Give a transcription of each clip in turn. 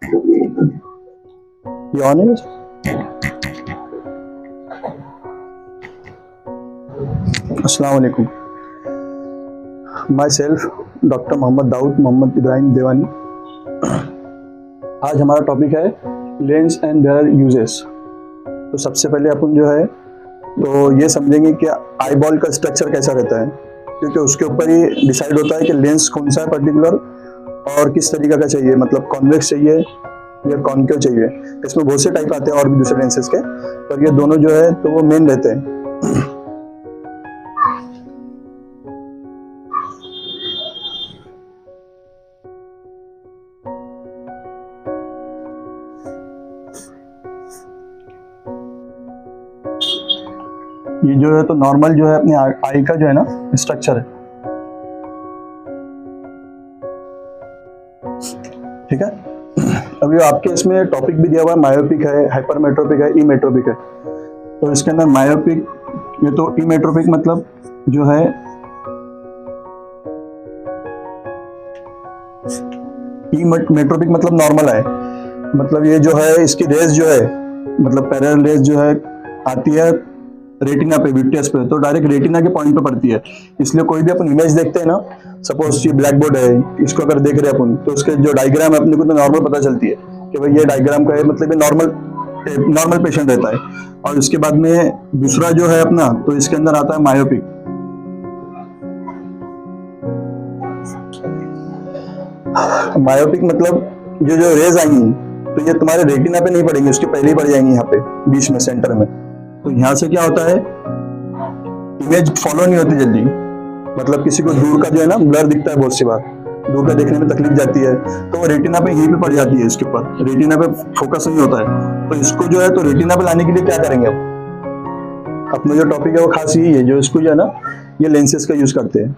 ये ऑन है? अस्सलाम वालेकुम। Myself doctor Mohammad Daud Mohammad Ibrahim Dewani. आज हमारा टॉपिक है लेंस एंड देयर यूजेस। तो सबसे पहले अपन जो है तो ये समझेंगे कि आई बॉल का स्ट्रक्चर कैसा रहता है, क्योंकि उसके ऊपर ही डिसाइड होता है कि लेंस कौन सा है पर्टिकुलर और किस तरीके का चाहिए, मतलब कॉन्वेक्स चाहिए या कॉन्केव चाहिए। इसमें बहुत से टाइप आते हैं और भी दूसरे लेंसेज के, पर ये दोनों जो है तो वो मेन रहते हैं। ये जो है तो नॉर्मल जो है अपने आई का जो है ना स्ट्रक्चर है, ठीक है। अभी आपके इसमें टॉपिक भी दिया हुआ है, मायोपिक है, हाइपरमेट्रोपिक है, इमेट्रोपिक है। तो इसके अंदर मायोपिक, ये तो इमेट्रोपिक मतलब जो है इमेट्रोपिक मतलब नॉर्मल है, मतलब ये जो है इसकी रेज जो है मतलब पैरेलल रेज जो है आती है रेटिना पे, विट्रियस पे, तो डायरेक्ट रेटिना के पॉइंट पे पड़ती है। इसलिए कोई भी अपन इमेज देखते हैं ना, सपोज ये ब्लैक बोर्ड है, इसको अगर देख रहे हैं अपन तो उसके जो डायग्राम है अपने को तो नॉर्मल पता चलती है कि भाई ये डायग्राम का है, मतलब ये नॉर्मल पेशेंट रहता है। और उसके बाद में दूसरा जो है अपना, तो इसके अंदर आता है मायोपिक। मायोपिक मतलब ये जो रेज आएंगी तो ये तुम्हारे रेटिना पे नहीं पड़ेंगी, उसके पहले ही पड़ जाएंगी यहाँ पे बीच में सेंटर में। तो यहाँ से क्या होता है, इमेज फॉलो नहीं होती जल्दी, मतलब किसी को दूर का जो है ना ब्लर दिखता है, बहुत सी बार दूर का देखने में तकलीफ जाती है, तो वो रेटिना पे यहीं पे पड़ जाती है, इसके ऊपर रेटिना पे फोकस नहीं होता है। तो इसको जो है तो रेटिना पे लाने के लिए क्या करेंगे अपना जो टॉपिक है वो खास यही है, जो इसको जो है ना ये लेंसेज का यूज करते हैं।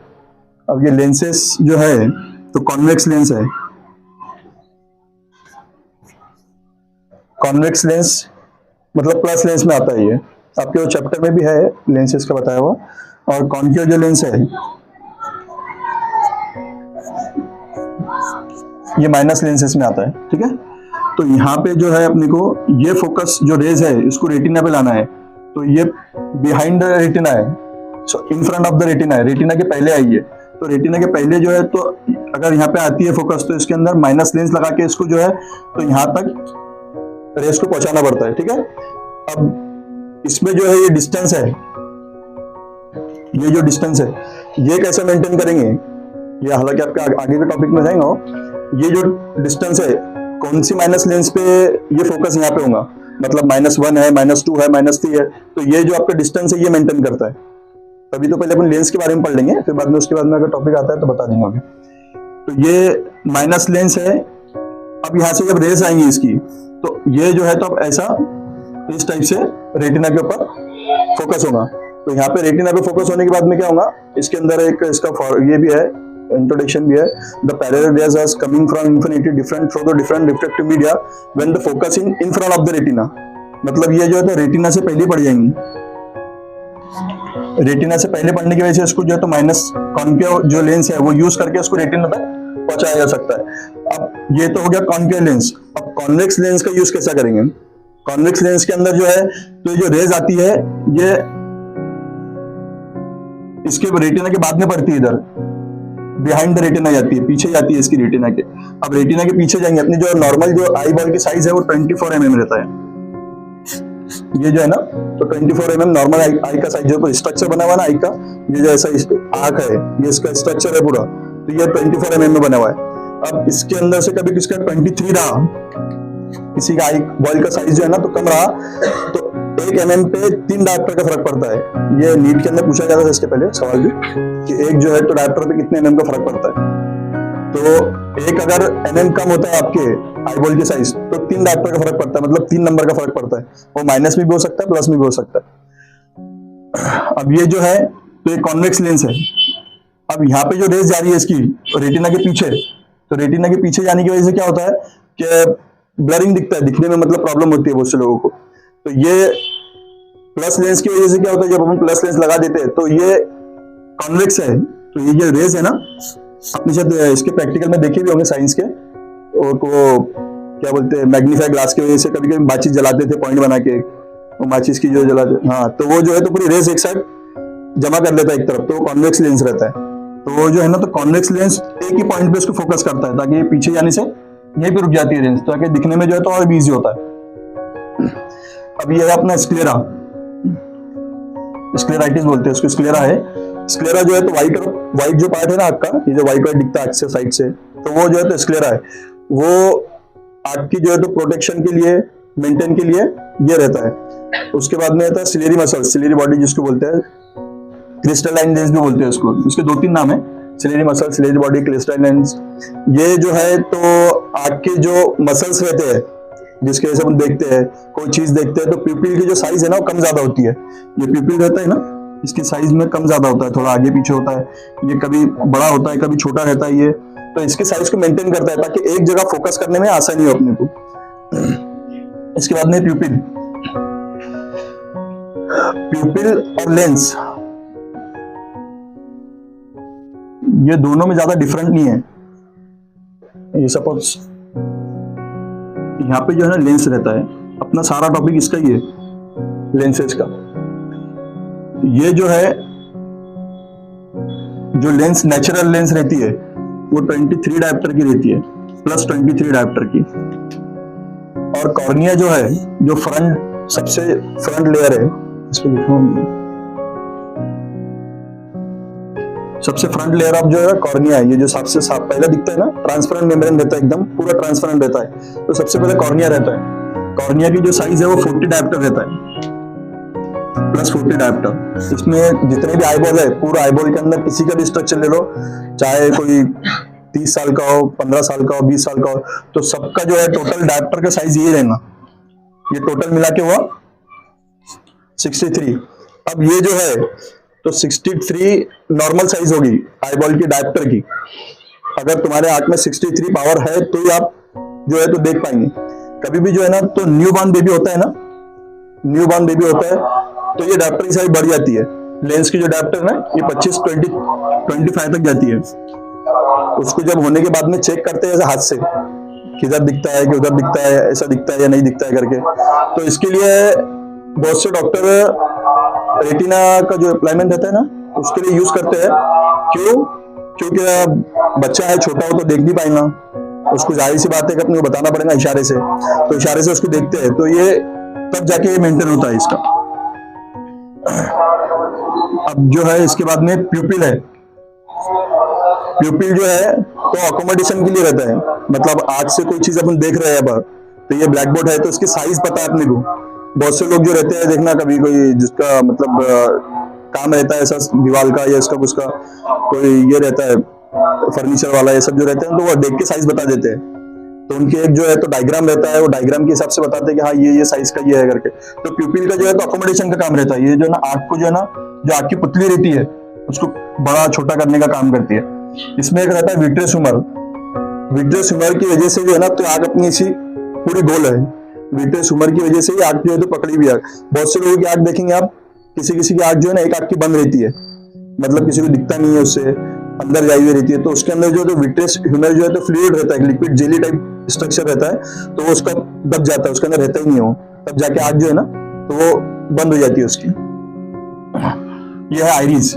अब ये लेंसेज जो है तो कॉन्वेक्स लेंस है। कॉन्वेक्स लेंस मतलब प्लस लेंस में आता है, ये आपके वो चैप्टर में भी है लेंसेज का बताया हुआ। और कॉन्केव जो लेंस है ये माइनस लेंसेज में आता है, ठीक है। तो यहाँ पे जो है अपने को ये फोकस जो रेज है इसको रेटिना पे लाना है, तो ये बिहाइंड द रेटिना है, so in front of the retina है, रेटिना के पहले आई है। तो रेटिना के पहले जो है तो अगर यहाँ पे आती है फोकस तो इसके अंदर माइनस लेंस लगा के इसको जो है तो यहाँ तक रेस को पहुंचाना पड़ता है, ठीक है। अब इसमें जो है ये डिस्टेंस है, ये जो डिस्टेंस है ये कैसे मेंटेन करेंगे, ये हालांकि आपके आगे के टॉपिक में जाएंगे। ये जो डिस्टेंस है कौन सी माइनस लेंस पे ये फोकस यहाँ पे होगा, मतलब -1 है, -2 है, -3 है, तो ये जो आपका डिस्टेंस है ये मेंटेन करता है। तभी तो पहले अपन लेंस के बारे में पढ़ लेंगे, फिर बाद में उसके बाद में अगर टॉपिक आता है तो बता दूंगा अभी। तो ये माइनस लेंस है। अब यहाँ से जब रेस आएंगी इसकी तो ये जो है तो अब ऐसा इस टाइप से रेटिना के ऊपर फोकस होगा। तो यहाँ पे रेटिना पे फोकस होने के बाद में क्या होगा, इसके अंदर एक इसका ये भी है, इंट्रोडक्शन भी है। The parallel rays are coming from infinity different through the different reflective media when the focus in front of the retina. मतलब ये जो है तो रेटिना से पहले पड़ जाएंगी, रेटिना से पहले पढ़ने की वजह से इसको जो है तो माइनस कॉन्केव जो लेंस है वो यूज करके उसको रेटिना तक पहुंचाया जा सकता है। अब ये तो हो गया कॉन्केव लेंस। अब कॉन्वेक्स लेंस का यूज कैसा करेंगे, कॉन्वेक्स लेंस के अंदर जो है तो जो रेज आती है ये इसके रेटिना के बाद में पड़ती है, इधर बिहाइंड द रेटिना जाती है, पीछे जाती है इसकी रेटिना के। अब रेटिना के पीछे जाएंगे, अपनी जो नॉर्मल जो आई बॉल की साइज है वो 24 mm रहता है, ये जो है ना तो 24 mm नॉर्मल आई का साइज जो स्ट्रक्चर बना हुआ ना आई का, ये जो ऐसा आंख है ये इसका स्ट्रक्चर है पूरा, तो ये 24 mm में बना हुआ है। अब इसके अंदर से कभी किसका 23 रहा, किसी का आई बॉल का साइज जो है ना तो कम रहा, तो 1 mm पे 3 डायप्टर का फर्क पड़ता है। ये नीट के अंदर पूछा जाता था इसके पहले सवाल भी कि एक जो है तो डायप्टर पे कितने mm का फर्क पड़ता है। तो एक अगर mm कम होता है आपके आई बॉल की साइज तो 3 डायप्टर का फर्क पड़ता है, मतलब 3 नंबर का फर्क पड़ता है। वो माइनस में भी हो सकता है, प्लस में भी हो सकता है। अब ये जो है तो ये कॉन्वेक्स लेंस है। अब यहाँ पे जो रेस जा रही है इसकी रेटिना के पीछे, तो रेटिना के पीछे जाने की वजह से क्या होता है कि ब्लरिंग दिखता है, दिखने में मतलब प्रॉब्लम होती है बहुत से लोगों को। तो ये प्लस लेंस की वजह से क्या होता है, जब हम प्लस लेंस लगा देते हैं तो ये कॉन्वेक्स है, तो ये जो रेस है ना अपने शायद इसके प्रैक्टिकल में देखे भी होंगे साइंस के, और को क्या बोलते हैं, मैग्नीफाई ग्लास की वजह से कभी कभी माचिस जलाते थे पॉइंट बना के, वो माचिस की जो जलाते, हाँ, तो वो जो है तो पूरी रेस एक साइड जमा कर लेता है एक तरफ, तो वो कॉन्वेक्स लेंस रहता है। तो वो जो है ना, तो कॉन्वेक्स लेंस एक ही पॉइंट पे उसको फोकस करता है ताकि ये पीछे जाने से यहीं पे रुक जाती है लेंस, ताकि दिखने में जो है तो और भी ईजी होता है। अब ये है अपना स्क्लेरा, स्क्लेराइटिस बोलते हैं उसको, स्क्लेरा है। स्क्लेरा जो है तो व्हाइट जो पार्ट है ना आँख का, ये जो व्हाइट दिखता है आँख से साइड से, तो वो जो है तो स्क्लेरा है। वो आँख की जो है तो प्रोटेक्शन के लिए, मेंटेन के लिए ये रहता है। उसके बाद में रहता है सिलेरी मसल, सिलेरी बॉडी जिसको बोलते हैं, क्रिस्टलाइन लेंस भी बोलते हैं उसको, इसके 2-3 नाम है, ciliary muscle, ciliary body, crystalline lens. ये जो है तो आँख के जो मसल्स रहते हैं जिसके वजह से हम देखते हैं, कोई चीज देखते हैं, तो प्यूपिल की जो साइज है ना वो कम ज्यादा होती है। ये प्यूपिल रहता है ना, इसकी साइज में कम ज्यादा होता है, थोड़ा आगे पीछे होता है, ये कभी बड़ा होता है कभी छोटा रहता है ये, तो इसके साइज को मेंटेन करता है ताकि एक जगह फोकस करने में आसानी हो अपने को। इसके बाद में प्यूपिल, प्यूपिल और लेंस ये दोनों में ज्यादा डिफरेंट नहीं है। ये सपोज यहाँ पे जो है ना लेंस रहता है, अपना सारा टॉपिक इसका ही है, लेंसेज का। ये जो है, जो लेंस नेचुरल लेंस रहती है वो 23 डायप्टर की रहती है, प्लस 23 डायप्टर की। और कॉर्निया जो है, जो फ्रंट सबसे फ्रंट लेयर है, इसको लिखूंगा, सबसे फ्रंट लेयर ऑफ जो है कॉर्निया है, ये जो सबसे साफ पहले दिखता है ना, ट्रांसपेरेंट मेम्ब्रेन रहता है, एकदम पूरा ट्रांसपेरेंट रहता है, तो सबसे पहले कॉर्निया रहता है। कॉर्निया की जो साइज है वो 40 डायप्टर रहता है, प्लस 40 डायप्टर। इसमें जितने भी आईबॉल है, पूरा आईबॉल के अंदर किसी का भी स्ट्रक्चर ले लो, चाहे कोई 30 साल का हो, 15 साल का हो, 20 साल का हो, तो सबका जो है टोटल डायप्टर का साइज ये रहना, ये टोटल मिला के हुआ 63। अब ये जो है तो 63 नॉर्मल साइज होगी आईबॉल की डायप्टर की। अगर तुम्हारे आंख में 63 पावर है तो ही आप जो है तो देख पाएंगे। कभी भी जो है ना, तो न्यू बॉर्न बेबी होता है ना, न्यू बॉर्न बेबी होता है तो ये डायप्टर की साइज बढ़ जाती है। लेंस की जो डायप्टर है ये 25 तक जाती है। उसको जब होने के बाद में चेक करते हैं ऐसे हाथ से, किधर दिखता है कि उधर दिखता है, ऐसा दिखता है या नहीं दिखता है करके। तो इसके लिए बहुत से डॉक्टर रेटिना का जो अप्लाइमेंट रहता है ना, उसके लिए यूज करते हैं। क्यों? क्योंकि बच्चा है, छोटा हो तो देख नहीं पाएगा, उसको जाहिर सी बात है कि अपने को बताना पड़ेगा इशारे से, तो इशारे से उसको देखते हैं, तो ये तब जाके मेंटेन होता है इसका। अब जो है इसके बाद में प्यूपिल है। प्यूपिल जो है तो अकोमोडेशन के लिए रहता है, मतलब आंख से कोई चीज अपन देख रहे हैं बाहर, तो ये ब्लैक बोर्ड है तो इसकी साइज पता है अपने को। बहुत से लोग जो रहते हैं, देखना कभी कोई जिसका मतलब काम रहता है ऐसा दीवार का या इसका कुछ का, कोई ये रहता है फर्नीचर वाला, ये सब जो रहते हैं, तो वो देख के साइज बता देते हैं। तो उनके एक जो है तो डायग्राम रहता है, वो डायग्राम के हिसाब से बताते हैं कि हाँ ये साइज का ये है करके। तो प्यूपिल का जो है तो अकोमोडेशन का काम रहता है। ये जो ना आंख को जो है ना, जो आंख की पुतली रहती है उसको बड़ा छोटा करने का काम करती है। इसमें एक रहता है विट्रियस ह्यूमर। विट्रियस ह्यूमर की वजह से जो है ना, तो आंख अपनी ऐसी पूरी गोल है। विट्रियस ह्यूमर की वजह से ही आंख जो है तो पकड़ी हुई है। बहुत से लोगों की आंख देखेंगे आप, किसी की आंख जो है ना एक आंख की बंद रहती है, मतलब किसी को दिखता नहीं है, उससे अंदर जाई हुई रहती है। तो उसके अंदर जो है तो विट्रियस ह्यूमर जो है तो फ्लूइड रहता है, लिक्विड जेली टाइप स्ट्रक्चर रहता है, तो वो उसका दब जाता है, उसके अंदर रहता ही नहीं हो, तब जाके आंख जो है ना तो वो बंद हो जाती है उसकी। यह है आइरिस।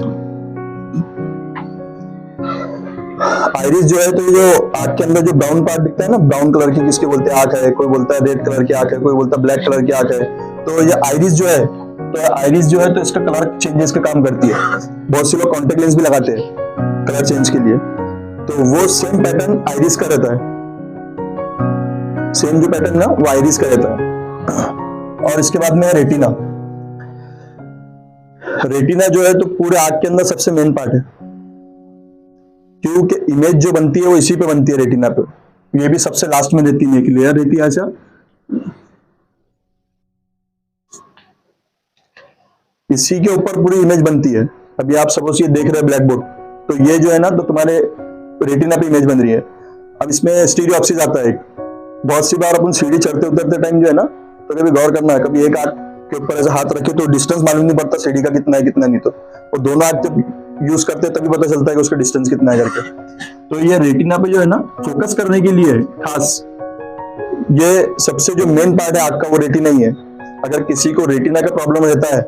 आइरिस जो है तो जो आंख के अंदर जो ब्राउन पार्ट दिखता है ना, ब्राउन कलर की किसके बोलते हैं आंख है, कोई बोलता है रेड कलर की आंख है, कोई बोलता है ब्लैक कलर की आंख है। तो ये आइरिस जो है, तो आइरिस जो है तो इसका कलर चेंजेस का काम करती है। बहुत से लोग कॉन्टेक्ट लेंस भी लगाते हैं कलर चेंज के लिए, तो वो सेम पैटर्न आइरिस का रहता है। सेम जो पैटर्न ना वो आइरिस का रहता है। और इसके बाद में है रेटिना। रेटिना जो है तो पूरे आंख के अंदर सबसे मेन पार्ट है, क्योंकि इमेज जो बनती है वो इसी पे बनती है, रेटिना पे। ये भी सबसे लास्ट में रहती है, एक लेयर रहती है ऐसा, इसी के ऊपर पूरी इमेज बनती है। अभी आप सपोज ये देख रहे हैं ब्लैक बोर्ड, तो ये जो है ना तो तुम्हारे रेटिना पे इमेज बन रही है। अब इसमें स्टीरियोप्सिस आता है। बहुत सी बार अपन सीढ़ी चढ़ते उतरते टाइम जो है ना, तो कभी गौर करना है, कभी एक आंख के ऊपर ऐसे हाथ रखे तो डिस्टेंस मालूम नहीं पड़ता सीढ़ी का कितना है कितना नहीं, तो वो दोनों आंख जब यूज करते हैं तभी पता चलता है कि उसका डिस्टेंस कितना है करके। तो ये रेटिना पे जो है ना फोकस करने के लिए खास ये सबसे जो मेन पार्ट है आंख का वो रेटिना ही है। अगर किसी को रेटिना का प्रॉब्लम रहता है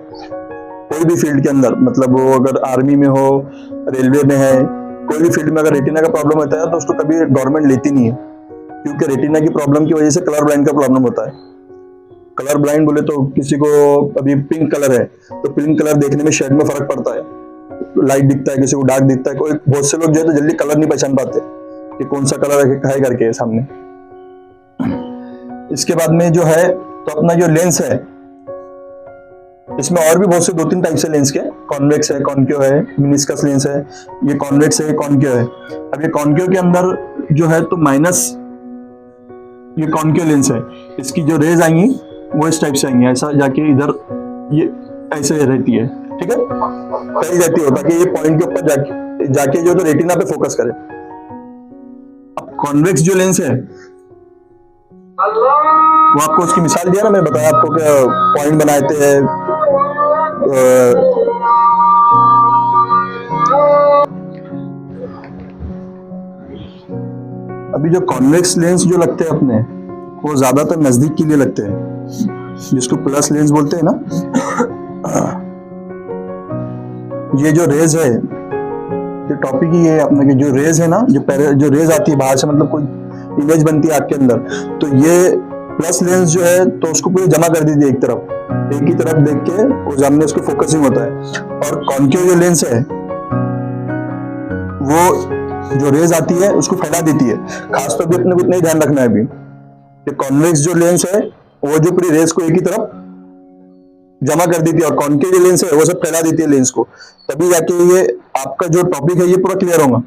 कोई भी फील्ड के अंदर, मतलब वो अगर आर्मी में हो, रेलवे में है, कोई भी फील्ड में अगर रेटिना का प्रॉब्लम होता है तो उसको कभी गवर्नमेंट लेती नहीं है, क्योंकि रेटिना की प्रॉब्लम की वजह से कलर ब्लाइंड का प्रॉब्लम होता है। कलर ब्लाइंड बोले तो किसी को अभी पिंक कलर है तो पिंक कलर देखने में शेड में फर्क पड़ता है, लाइट दिखता है, किसी को डार्क दिखता है। कोई बहुत से लोग जो है तो जल्दी कलर नहीं पहचान पाते कि कौन सा कलर है करके सामने। इसके बाद में जो है तो अपना जो लेंस है, इसमें और भी बहुत से 2-3 टाइप से लेंस के, कॉन्वेक्स है, कॉन्केव है, मिनिस्कस लेंस है, ये कॉन्वेक्स है, कॉन्केव है। अब ये कॉन्केव के अंदर जो है तो माइनस ये कॉन्केव लेंस है, इसकी जो रेज आएंगी वो इस टाइप से आएंगी, ऐसा जाके इधर ये ऐसे रहती है, ठीक है, फैल जाती है ताकि ये पॉइंट के ऊपर जाके जो तो रेटिना पे फोकस करे। अब कॉन्वेक्स जो लेंस है वो आपको उसकी मिसाल दिया ना, मैंने बताया आपको कि पॉइंट बनाते हैं, अभी जो कॉन्वेक्स लेंस जो लगते हैं अपने वो ज्यादातर नजदीक के लिए लगते हैं, जिसको प्लस लेंस बोलते हैं ना। ये जो रेज है, ये टॉपिक ही है अपने, जो रेज है ना, जो रेज आती है बाहर से, मतलब कोई इमेज बनती है आंख के अंदर, तो ये प्लस लेंस जो है तो उसको पूरी जमा कर दीजिए एक तरफ, एक ही तरफ देख के वो सामने उसको फोकसिंग होता है। और कॉन्केव जो लेंस है वो जो रेज आती है उसको फैला देती है। खासतौर पर अपने को इतना ही ध्यान रखना है अभी कि कॉन्वेक्स जो लेंस है वो जो पूरी रेज को एक ही तरफ जमा कर देती है, और कॉन्केव जो लेंस है वो सब फैला देती है लेंस को, तभी जाके ये आपका जो टॉपिक है ये पूरा क्लियर होगा।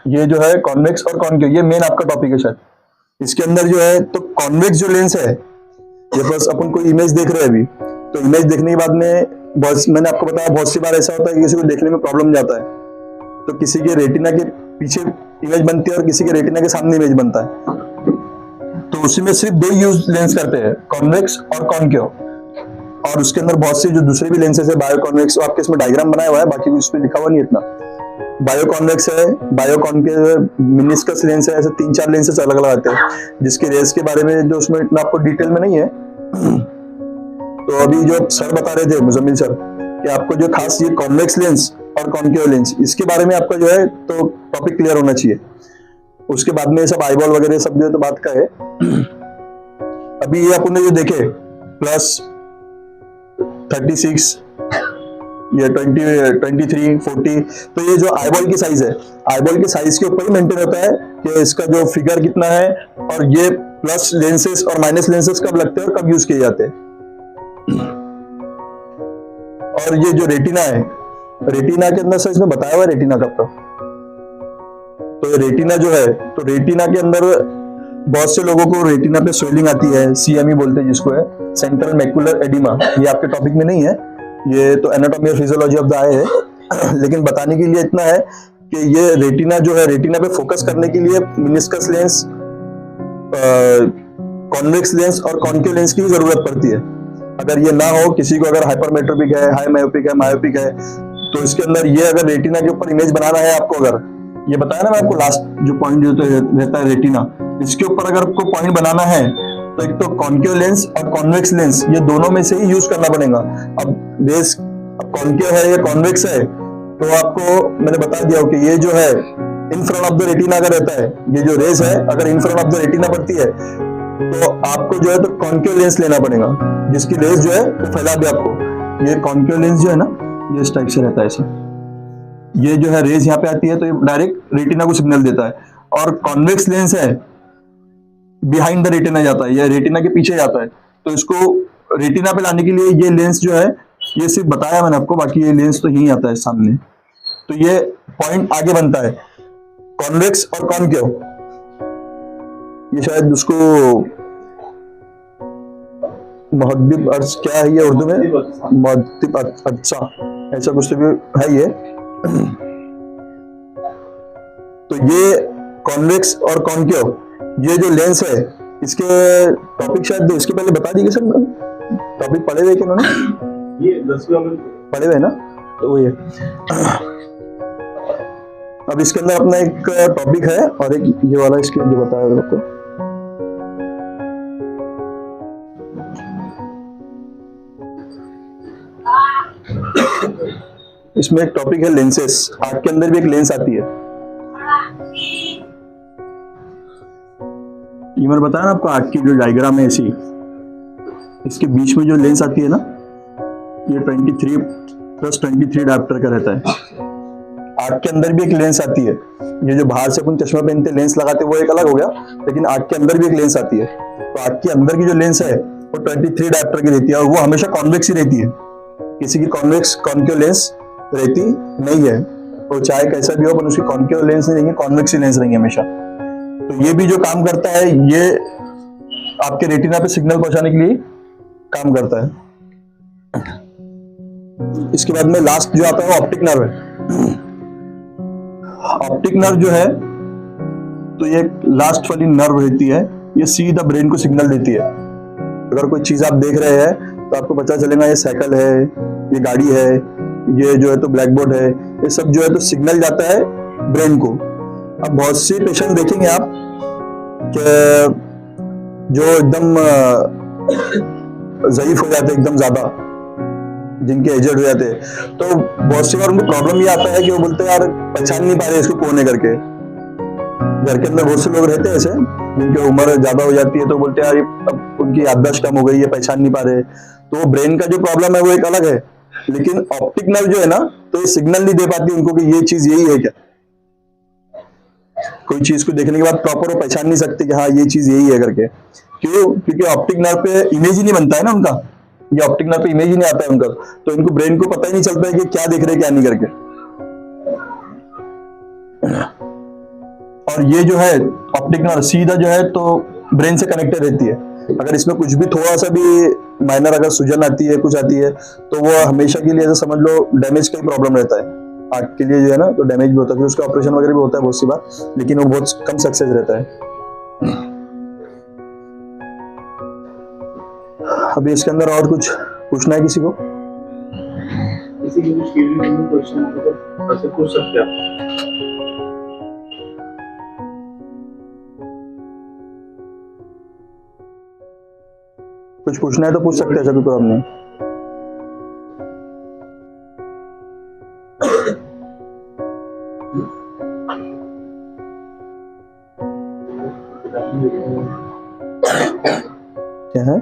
ये जो है कॉन्वेक्स और कॉन्केव, ये मेन आपका टॉपिक है शायद। इसके अंदर जो है तो कॉन्वेक्स जो लेंस है, ये बस अपन कोई इमेज देख रहे हैं अभी, तो इमेज देखने के बाद में मैंने आपको बताया बहुत सी बार ऐसा होता है कि किसी को देखने में प्रॉब्लम जाता है, तो किसी के रेटिना के पीछे इमेज बनती है और किसी के रेटिना के सामने इमेज बनता है। तो उसी में सिर्फ 2 यूज लेंस करते हैं, कॉन्वेक्स और कॉन्केव, और उसके अंदर बहुत से जो दूसरे भी लेंसेज है, बायो कॉन्वेक्स, आपके इसमें डायग्राम बनाया हुआ है, बाकी उस पर लिखा हुआ नहीं इतना। बायो कॉन्वेक्स है, बायो कॉन्केव है, मिनिस्कस लेंस है, ऐसे 3-4 लेंसेज अलग अलग आते हैं, जिसके रेस के बारे में जो उसमें इतना आपको डिटेल में नहीं है। तो अभी जो सर बता रहे थे मुजम्मिल सर कि आपको जो खास ये कॉन्वेक्स लेंस और कॉन्केव लेंस, इसके बारे में आपका जो है तो टॉपिक क्लियर होना चाहिए। उसके बाद में सब आईबॉल वगैरह सब जो तो बात का है। अभी ये अपन जो देखे प्लस 36 या 20, 23, 40, तो ये जो आईबॉल की साइज है, आईबॉल की साइज के ऊपर ही मेंटेन होता है कि इसका जो फिगर कितना है, और ये प्लस लेंसेस और माइनस लेंसेस कब लगते हैं और कब यूज किए जाते हैं। और ये जो रेटिना है, रेटिना के अंदर इसमें बताया हुआ है रेटिना कब तक, तो रेटिना जो है तो रेटिना के अंदर बहुत से लोगों को रेटिना पे स्वेलिंग आती है, CME बोलते हैं जिसको, है सेंट्रल मैकुलर एडिमा। ये आपके टॉपिक में नहीं है, ये तो एनाटॉमी और फिजियोलॉजी ऑफ द आई है, लेकिन बताने के लिए इतना है कि ये रेटिना जो है, रेटिना पे फोकस करने के लिए मिनिस्कस लेंस, कॉन्वेक्स लेंस और कॉन्केव लेंस की जरूरत पड़ती है। अगर ये ना हो, किसी को अगर हाइपरमेट्रोपिक है, हाई मायोपिक है, मायोपिक है, तो इसके अंदर ये अगर रेटिना के ऊपर इमेज बनाना है आपको, अगर ये बताया ना मैं आपको लास्ट जो पॉइंट जो तो रहता है रेटिना, इसके ऊपर अगर आपको पॉइंट बनाना है तो एक तो कॉन्केव लेंस और कॉन्वेक्स लेंस, ये दोनों में से ही यूज करना पड़ेगा। अब बेस कॉन्केव है या कॉन्वेक्स है, तो आपको मैंने बता दिया कि ये जो है इन फ्रंट ऑफ द रेटिना अगर रहता है, ये जो रेस है अगर इन फ्रंट ऑफ द रेटिना पड़ती है, तो आपको जो है तो कॉन्केव लेंस लेना पड़ेगा, जिसकी रेस जो है वो फैला दे आपको। ये कॉन्केव लेंस जो है ना, ये इस टाइप से रहता है ऐसा, ये जो है रेज यहाँ पे आती है तो ये डायरेक्ट रेटिना को सिग्नल देता है। और कॉन्वेक्स लेंस है बिहाइंड द रेटिना जाता है, या रेटिना के पीछे जाता है, तो इसको रेटिना पे लाने के लिए ये लेंस जो है, ये सिर्फ बताया मैंने आपको, बाकी ये लेंस तो यही आता है सामने। तो ये पॉइंट आगे बनता है कॉन्वेक्स और कॉन्केव। ये शायद उसको मुहद्दिब अर्ज क्या है ये उर्दू में, मुहद्दिब अच्छा ऐसा कुछ तो है ये। तो ये कॉन्वेक्स और कॉन्केव, ये जो लेंस है, इसके टॉपिक शायद इसके पहले बता दिए सर, टॉपिक पढ़े हुए कि उन्होंने, ये 10वें में पढ़े हुए ना, तो वो ये। अब इसके अंदर अपना एक टॉपिक है और एक ये वाला इसके जो बताया आपको, इसमें एक टॉपिक है लेंसेस। आंख के अंदर भी एक लेंस आती है, ये मैंने बताया ना आपको, आंख की जो डायग्राम है ऐसी, इसके बीच में जो लेंस आती है ना, ये 23+23 डायप्टर का रहता है। आंख के अंदर भी एक लेंस आती है, ये जो बाहर से अपन चश्मा पहनते लेंस लगाते वो एक अलग हो गया, लेकिन आंख के अंदर भी एक लेंस आती है। तो आंख के अंदर की जो लेंस है वो 23 डायप्टर की रहती है, और वो हमेशा कॉन्वेक्स ही रहती है, किसी की कॉन्वेक्स कॉन्केव लेंस रहती नहीं है। तो चाहे कैसा भी हो, पर उसकी कॉन्केव लेंस नहीं रहेंगे, कॉन्वेक्स ही लेंस रहेंगे हमेशा। तो ये भी जो काम करता है, ये आपके रेटिना पे सिग्नल पहुंचाने के लिए काम करता है। इसके बाद में लास्ट जो आता है वो ऑप्टिक नर्व है। ऑप्टिक नर्व जो है, तो ये लास्ट वाली नर्व रहती है, ये सीधा ब्रेन को सिग्नल देती है। अगर कोई चीज आप देख रहे हैं तो आपको पता चलेगा ये साइकिल है, ये गाड़ी है, ये जो है तो ब्लैक बोर्ड है, ये सब जो है तो सिग्नल जाता है ब्रेन को। अब बहुत से पेशेंट देखेंगे आप कि जो एकदम ज़ईफ हो जाते हैं, एकदम ज्यादा, जिनके एजेड हो जाते हैं, तो बहुत सी बार उनको प्रॉब्लम ये आता है कि वो बोलते हैं यार पहचान नहीं पा रहे इसको कौन है करके। घर के अंदर बहुत से लोग रहते हैं ऐसे, जिनकी उम्र ज्यादा हो जाती है, तो बोलते हैं यार अब उनकी याददाश्त कम हो गई है, पहचान नहीं पा रहे। तो ब्रेन का जो प्रॉब्लम है वो एक अलग है, लेकिन ऑप्टिक नर्व जो है ना, तो ये सिग्नल नहीं दे पाती उनको कि ये चीज यही है क्या। कोई चीज को देखने के बाद प्रॉपर वो पहचान नहीं सकते कि हाँ ये चीज यही है करके। क्यों? क्योंकि ऑप्टिक नर्व पे इमेज ही नहीं बनता है ना उनका, ये ऑप्टिक नर्व पे इमेज ही नहीं आता है उनका, तो इनको ब्रेन को पता ही नहीं चलता है कि क्या देख रहे क्या नहीं करके। और ये जो है ऑप्टिक नर्व सीधा जो है तो ब्रेन से कनेक्टेड रहती है। अगर इसमें कुछ भी थोड़ा सा भी माइनर अगर सूजन आती है, कुछ आती है, तो वो हमेशा के लिए ऐसा समझ लो डैमेज का ही प्रॉब्लम रहता है। आंख के लिए जो है ना, तो डैमेज भी होता है, फिर उसका ऑपरेशन वगैरह भी होता है बहुत सी बार, लेकिन वो बहुत कम सक्सेस रहता है। अभी इसके अंदर और कुछ पूछना है किसी को? किसी की कुछ क्वेश्चन तो पूछ सकते हैं आप। कुछ पूछना है तो पूछ सकते हैं, ऐसा कोई प्रॉब्लम नहीं। क्या है?